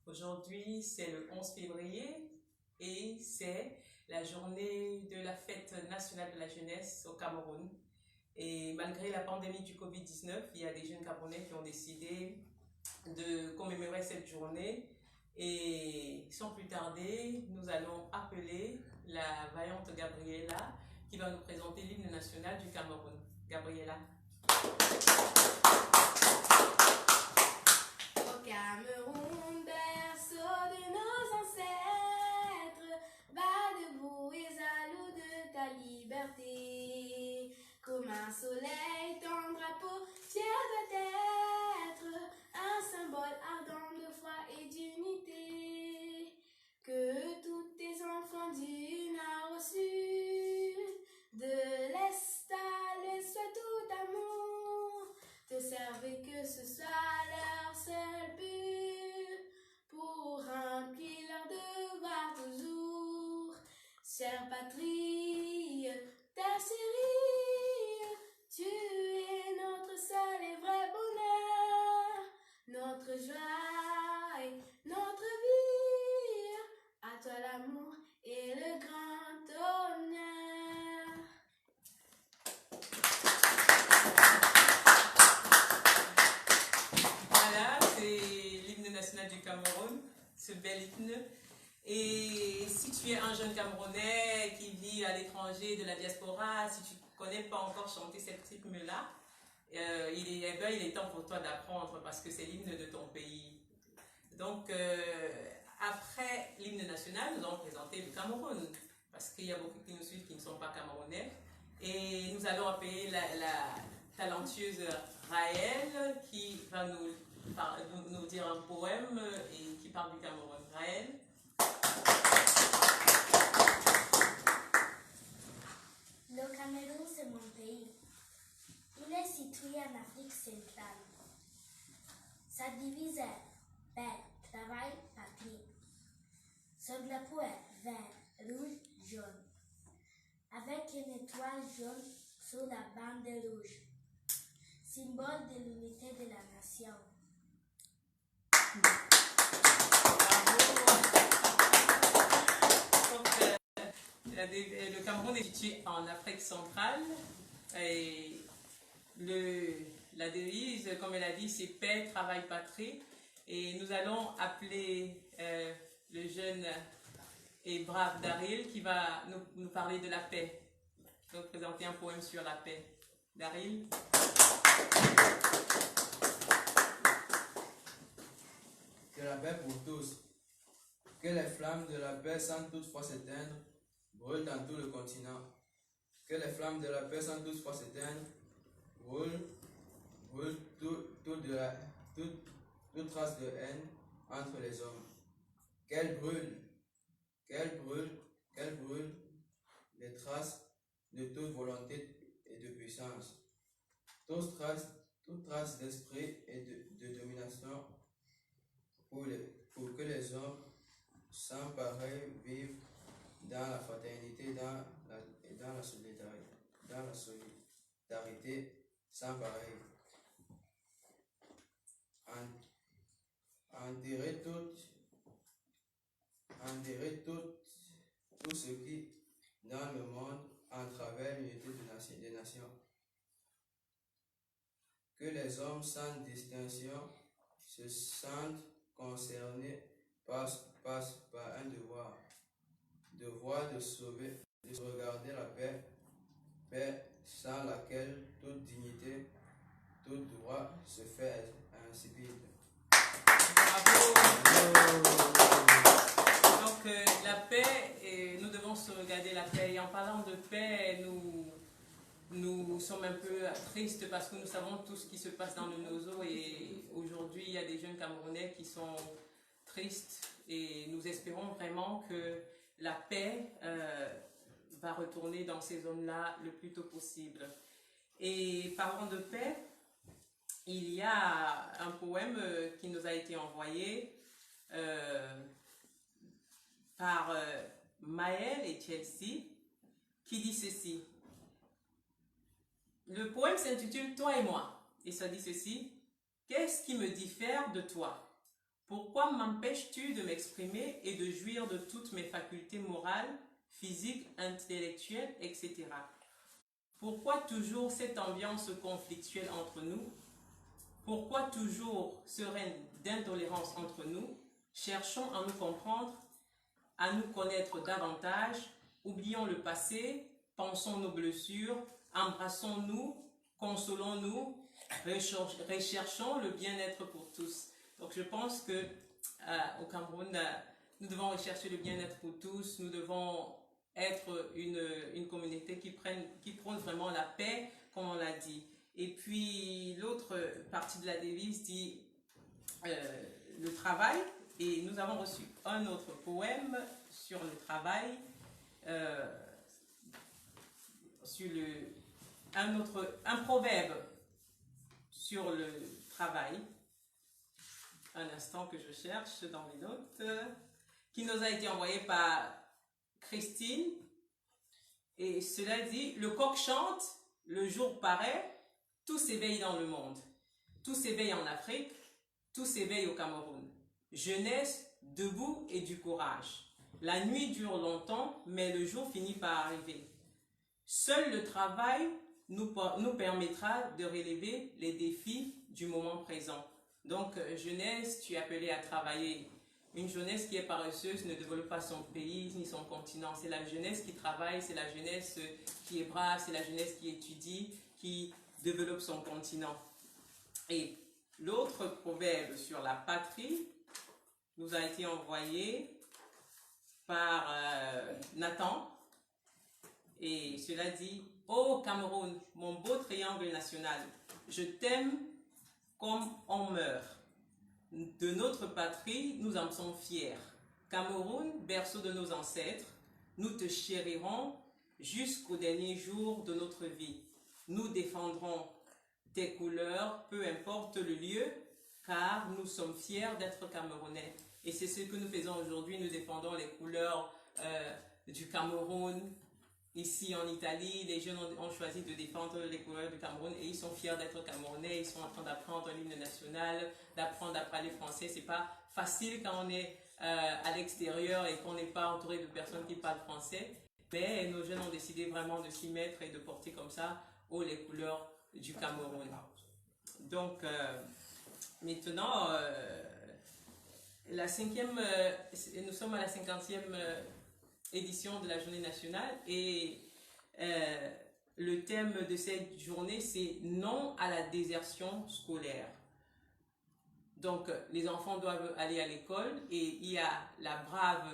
Aujourd'hui, c'est le 11 février et c'est la journée de la fête nationale de la jeunesse au Cameroun. Et malgré la pandémie du Covid-19, il y a des jeunes Camerounais qui ont décidé de commémorer cette journée. Et sans plus tarder, nous allons appeler la vaillante Gabriela qui va nous présenter l'hymne national du Cameroun. Gabriela. Au Cameroun, berceau de nos ancêtres, va debout et jaloux de ta liberté. Comme un soleil, ton drapeau fier doit être un symbole ardent de foi et d'unité. Que tous tes enfants du nord au sud, de l'est à l'ouest, soient tout amour, te servent et que ce soit leur seul but, pour remplir leur devoir toujours. Chère patrie, terre chérie, tu es notre seul et vrai bonheur, notre joie et notre vie. À toi l'amour et le grand honneur. Voilà, c'est l'hymne national du Cameroun, ce bel hymne. Et si tu es un jeune Camerounais qui vit à l'étranger, de la diaspora, si tu ne connais pas encore chanter cet hymne-là, il est temps pour toi d'apprendre parce que c'est l'hymne de ton pays. Donc, après l'hymne national, nous allons présenter le Cameroun parce qu'il y a beaucoup qui nous suivent qui ne sont pas camerounais. Et nous allons appeler la talentueuse Raël qui va nous dire un poème et qui parle du Cameroun. Raël. Le Cameroun, c'est mon pays. Il est situé en Afrique centrale. Sa devise est paix, travail, patrie. Son drapeau est vert, rouge, jaune, avec une étoile jaune sur la bande rouge, symbole de l'unité de la nation. Le Cameroun est situé en Afrique centrale et la devise, comme elle a dit, c'est paix, travail, patrie. Et nous allons appeler le jeune et brave Daryl qui va nous parler de la paix, nous présenter un poème sur la paix. Daryl. Que la paix pour tous, que les flammes de la paix sans toutefois s'éteindre brûlent dans tout le continent. Que les flammes de la paix sans toutefois s'éteindre brûlent toute trace de haine entre les hommes. Qu'elles brûlent les traces de toute volonté et de puissance. Toute trace d'esprit et de domination pour que les hommes sans pareil vivent dans la fraternité et dans la solidarité sans pareil. Enterrer tout ce qui, dans le monde, entrave l'unité des nations. Que les hommes sans distinction se sentent concernés par un devoir de sauver, de sauvegarder la paix sans laquelle toute dignité, tout droit se fait insipide. Bravo. Donc la paix, nous devons sauvegarder la paix. Et en parlant de paix, nous sommes un peu tristes parce que nous savons tout ce qui se passe dans le Nozo et aujourd'hui il y a des jeunes Camerounais qui sont tristes et nous espérons vraiment que la paix va retourner dans ces zones-là le plus tôt possible. Et parlant de paix, il y a un poème qui nous a été envoyé par Maël et Chelsea qui dit ceci. Le poème s'intitule « Toi et moi » et ça dit ceci. « Qu'est-ce qui me diffère de toi? Pourquoi m'empêches-tu de m'exprimer et de jouir de toutes mes facultés morales, physiques, intellectuelles, etc. Pourquoi toujours cette ambiance conflictuelle entre nous? Pourquoi toujours ce règne d'intolérance entre nous? Cherchons à nous comprendre, à nous connaître davantage, oublions le passé, pensons nos blessures, embrassons-nous, consolons-nous, recherchons le bien-être pour tous. Donc je pense que au Cameroun, nous devons rechercher le bien-être pour tous, nous devons être une communauté qui prône vraiment la paix, comme on l'a dit. Et puis l'autre partie de la devise dit le travail, et nous avons reçu un autre poème sur le travail, un proverbe sur le travail. Un instant que je cherche dans mes notes, qui nous a été envoyé par Christine. Et cela dit, le coq chante, le jour paraît, tout s'éveille dans le monde. Tout s'éveille en Afrique, tout s'éveille au Cameroun. Jeunesse, debout et du courage. La nuit dure longtemps, mais le jour finit par arriver. Seul le travail nous permettra de relever les défis du moment présent. Donc, jeunesse, tu es appelé à travailler. Une jeunesse qui est paresseuse ne développe pas son pays ni son continent. C'est la jeunesse qui travaille, c'est la jeunesse qui est brave, c'est la jeunesse qui étudie, qui développe son continent. Et l'autre proverbe sur la patrie nous a été envoyé par Nathan. Et cela dit, « Ô Cameroun, mon beau triangle national, je t'aime comme on meurt. De notre patrie, nous en sommes fiers. Cameroun, berceau de nos ancêtres, nous te chérirons jusqu'au dernier jour de notre vie. Nous défendrons tes couleurs, peu importe le lieu, car nous sommes fiers d'être Camerounais. » Et c'est ce que nous faisons aujourd'hui, nous défendons les couleurs du Cameroun. Ici en Italie, les jeunes ont choisi de défendre les couleurs du Cameroun et ils sont fiers d'être Camerounais, ils sont en train d'apprendre l'hymne national, d'apprendre à parler français. C'est pas facile quand on est à l'extérieur et qu'on n'est pas entouré de personnes qui parlent français, mais nos jeunes ont décidé vraiment de s'y mettre et de porter comme ça haut les couleurs du Cameroun. Donc maintenant, nous sommes à la 50e édition de la journée nationale et le thème de cette journée c'est non à la désertion scolaire. Donc les enfants doivent aller à l'école et il y a la brave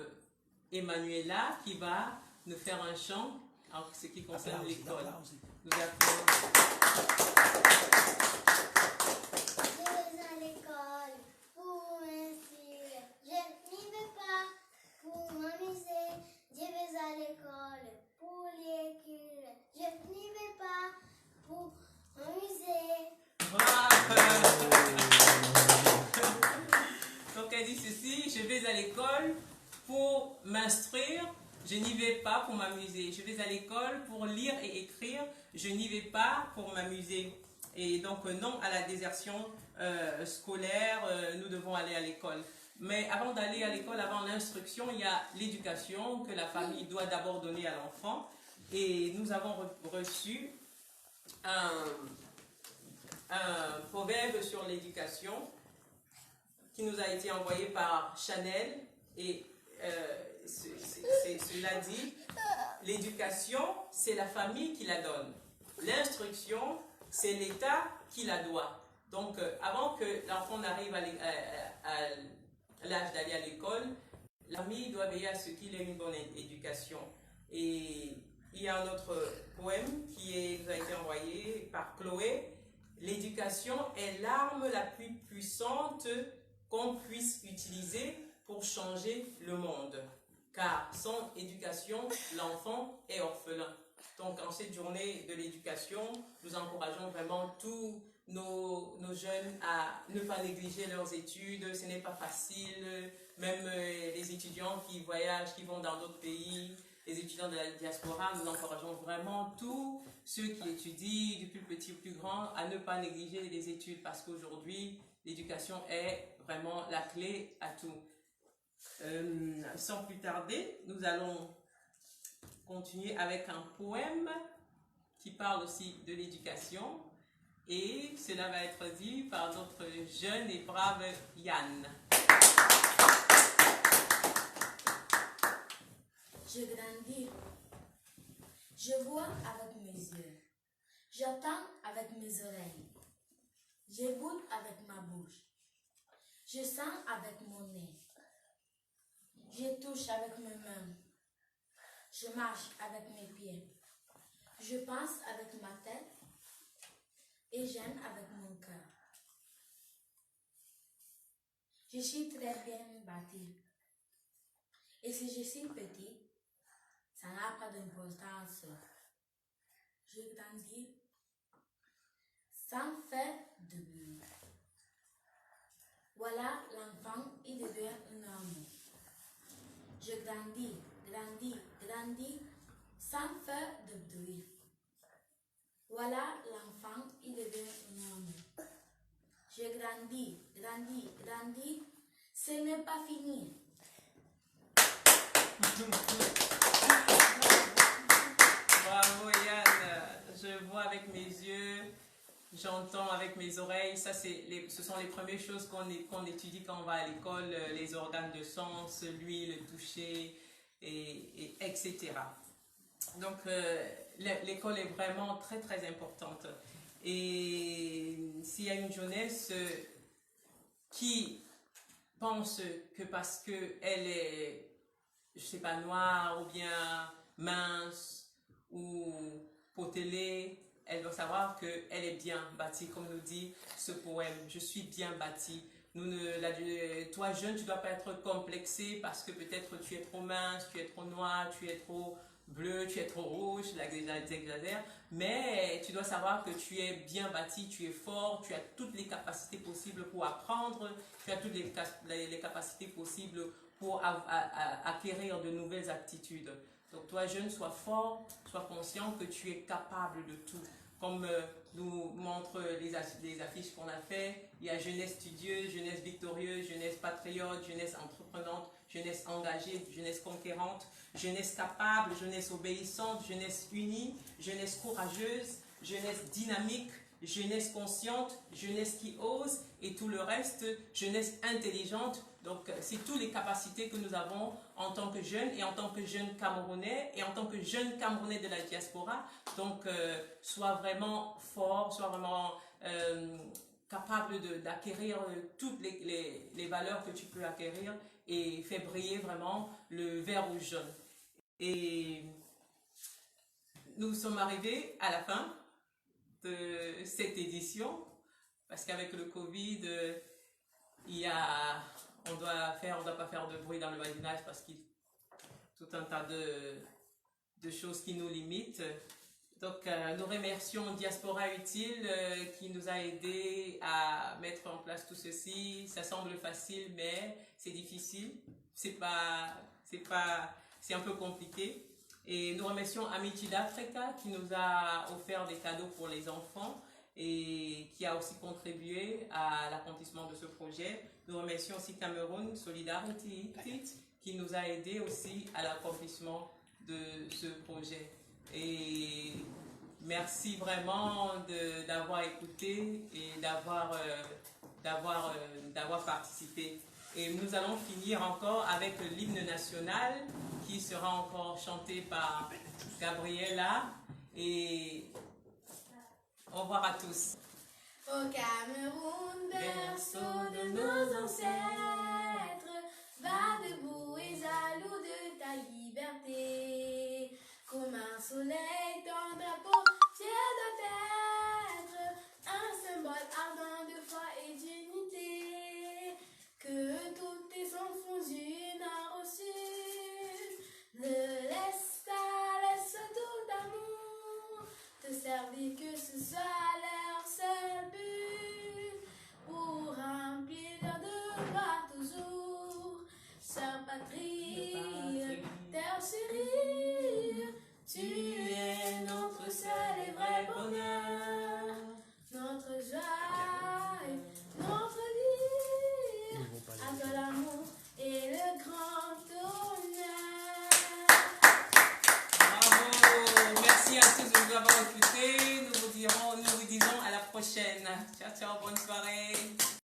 Emmanuela qui va nous faire un chant en ce qui concerne l'école. Nous Je vais à l'école pour l'écrire. Je n'y vais pas pour m'amuser. Donc elle dit ceci, je vais à l'école pour m'instruire, je n'y vais pas pour m'amuser. Je vais à l'école pour lire et écrire, je n'y vais pas pour m'amuser. Et donc non à la désertion scolaire, nous devons aller à l'école. Mais avant d'aller à l'école, avant l'instruction, il y a l'éducation que la famille doit d'abord donner à l'enfant. Et nous avons reçu un proverbe sur l'éducation qui nous a été envoyé par Chanel. Et cela dit, l'éducation, c'est la famille qui la donne. L'instruction, c'est l'État qui la doit. Donc, avant que l'enfant n'arrive à l'âge d'aller à l'école, la famille doit veiller à ce qu'il ait une bonne éducation. Et il y a un autre poème qui nous a été envoyé par Chloé. L'éducation est l'arme la plus puissante qu'on puisse utiliser pour changer le monde. Car sans éducation, l'enfant est orphelin. Donc en cette journée de l'éducation, nous encourageons vraiment tous nos jeunes à ne pas négliger leurs études. Ce n'est pas facile, même les étudiants qui voyagent, qui vont dans d'autres pays, les étudiants de la diaspora, nous encourageons vraiment tous ceux qui étudient, du plus petit au plus grand, à ne pas négliger les études parce qu'aujourd'hui, l'éducation est vraiment la clé à tout. Sans plus tarder, nous allons continuer avec un poème qui parle aussi de l'éducation et cela va être dit par notre jeune et brave Yann. Je grandis, je vois avec mes yeux, j'entends avec mes oreilles, j'écoute avec ma bouche, je sens avec mon nez, je touche avec mes mains, je marche avec mes pieds, je pense avec ma tête et j'aime avec mon cœur. Je suis très bien bâtie et si je suis petite, ça n'a pas d'importance. Je grandis sans faire de bruit. Voilà l'enfant, il devient un homme. Je grandis, grandis sans faire de bruit. Voilà l'enfant, il devient un homme. Je grandis, grandis, ce n'est pas fini. Bravo Yann, je vois avec mes yeux, j'entends avec mes oreilles, ça ce sont les premières choses qu'on étudie quand on va à l'école, les organes de sens, l'ouïe, le toucher, etc. Donc l'école est vraiment très très importante. Et s'il y a une jeunesse qui pense que parce qu'elle est, je sais pas, noire ou bien mince ou potelée, elle doit savoir qu'elle est bien bâtie, comme nous dit ce poème. Je suis bien bâtie. Toi jeune, tu ne dois pas être complexé parce que peut-être tu es trop mince, tu es trop noir, tu es trop bleu, tu es trop rouge, j'exagère, mais tu dois savoir que tu es bien bâti, tu es fort, tu as toutes les capacités possibles pour apprendre, tu as toutes les capacités possibles pour acquérir de nouvelles aptitudes. Donc toi jeune, sois fort, sois conscient que tu es capable de tout. Comme nous montrent les affiches qu'on a fait, il y a jeunesse studieuse, jeunesse victorieuse, jeunesse patriote, jeunesse entreprenante, jeunesse engagée, jeunesse conquérante, jeunesse capable, jeunesse obéissante, jeunesse unie, jeunesse courageuse, jeunesse dynamique, jeunesse consciente, jeunesse qui ose et tout le reste, jeunesse intelligente. Donc, c'est toutes les capacités que nous avons en tant que jeunes et en tant que jeunes Camerounais et en tant que jeunes Camerounais de la diaspora. Donc, sois vraiment fort, sois vraiment capable d'acquérir toutes les valeurs que tu peux acquérir et fais briller vraiment le vert rouge jaune. Et nous sommes arrivés à la fin de cette édition parce qu'avec le Covid, on doit pas faire de bruit dans le voisinage parce qu'il y a tout un tas de choses qui nous limitent. Donc, nous remercions Diaspora Utile qui nous a aidés à mettre en place tout ceci. Ça semble facile, mais c'est difficile. C'est un peu compliqué. Et nous remercions Amity d'Africa qui nous a offert des cadeaux pour les enfants et qui a aussi contribué à l'accomplissement de ce projet. Nous remercions aussi Cameroun Solidarity qui nous a aidés aussi à l'accomplissement de ce projet. Et merci vraiment d'avoir écouté et d'avoir participé. Et nous allons finir encore avec l'hymne national qui sera encore chanté par Gabriela. Et au revoir à tous. Au Cameroun, berceau de nos ancêtres, va debout et jaloux de ta liberté. Comme un soleil, ton drapeau, fier doit être un symbole ardent de foi et d'unité. Que tous tes enfants du nord au sud, de l'est à l'est, tout d'amour, te servir que ce soit leur seul but, pour remplir leur devoir toujours. Sœur patrie, terre chérie, tu es notre seul et vrai bonheur, notre joie, notre vie. prochaine. Ciao, ciao, bonne soirée.